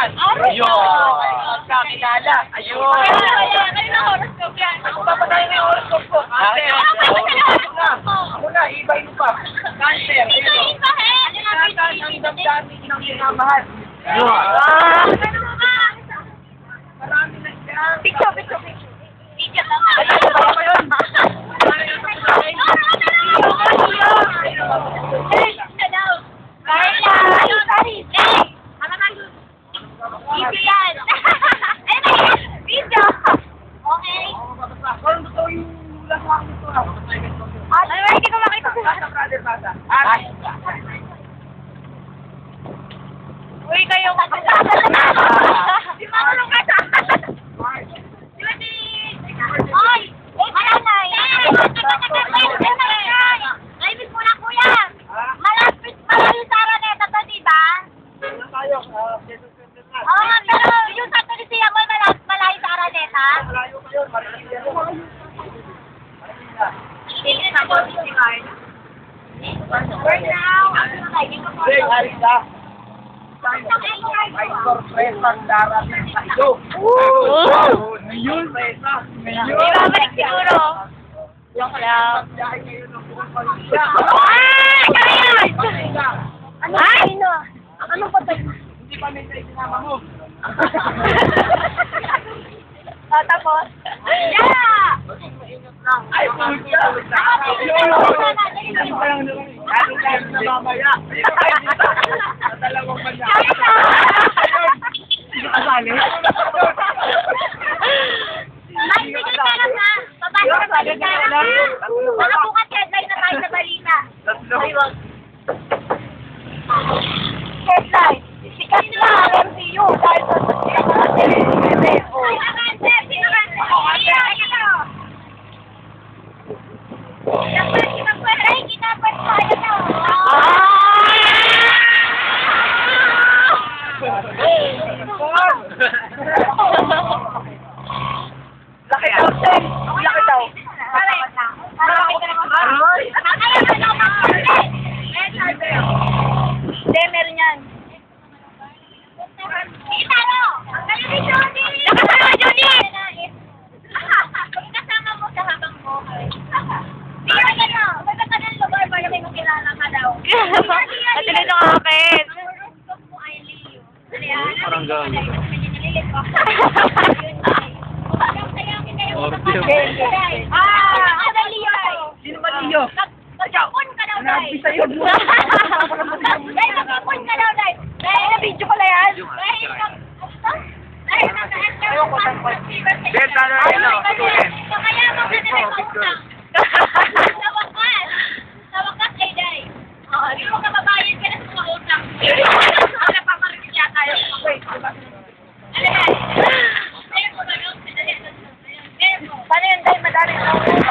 yan. Ayun. Kakilala. Ayun. Kayo na horoscope yan. Papatayin mo yung horoscope ko. Cancer. Ako na, ibay mo pa. Cancer. Ayun. Nakatan ang damdamin ng minamahal. Ayun. Marami na siya. Picture. Video lang. Ano ba yun? Uy, kayo di marunong ka sa Oy! Malanay! Naibig mo na, kuya! Malapit malayo sa Araneta to, diba? Oo, pero yung sa Tunisia mo, malayo sa Araneta? Hindi na po, right now, May sorpresang darating sa iyo. Ngayon, sorpresa. Ibabalik siguro. Joke lang. Ano pa tayo? Hindi pa may sinama mo. Tapos? Yeah! Ay, puta! Hindi pa lang naman. Ano tayo na mamaya? Sa dalawang banda. Hindi ka sali? Ay, sige ka lang na. Babasa sa balita. Mga bukas headline na tayo sa balita. Aywag. Headline. Sikat na MCU dahil sa sikat na MCU. Ay, nakanser! Sino kanser? Kinapat tayo na. Laki daw, Sen! Laki daw! Hindi, meron yan. Kita mo! Kayo ni Jody! Nakasama, Jody! Kasama mo sa habang buhay. Bira ka na! Magka ka ng lugar para may makilala ka daw. At ito ka akin. Mo ay Leo. Parang gano'n. Nalilit ko. Ada Leo. Sino ba Leo? Nag-ipon ka daw, Day. Nabi sa'yo. Day, nag-ipon ka daw, Day. Day, na-video pala yan. Day, Ayoko ng beta na rin ako. kaya mo ka na nag-utang. Sa wakas, ay Day. Hindi mo kababayan ka na sa mga utang. Wala pa marinig yata yung ano yan? Ayun mo na yun. Paano yun, Day? Madami na utang.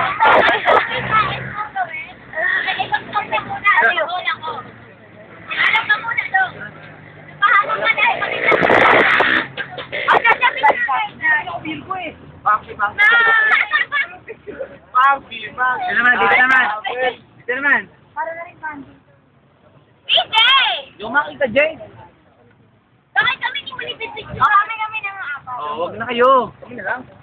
Alam ka muna doon. Pahalong ka dahil magiging. Ang sasabi ko Feel ko eh. Pangki. na. Dito naman, dito naman. Dito naman. Para na rin, Mandy. Hindi! Lumaki ka, Jay. Bakit kami ni Manipis? Kami ng mga apat. Oh, wag na kayo. Kami na lang.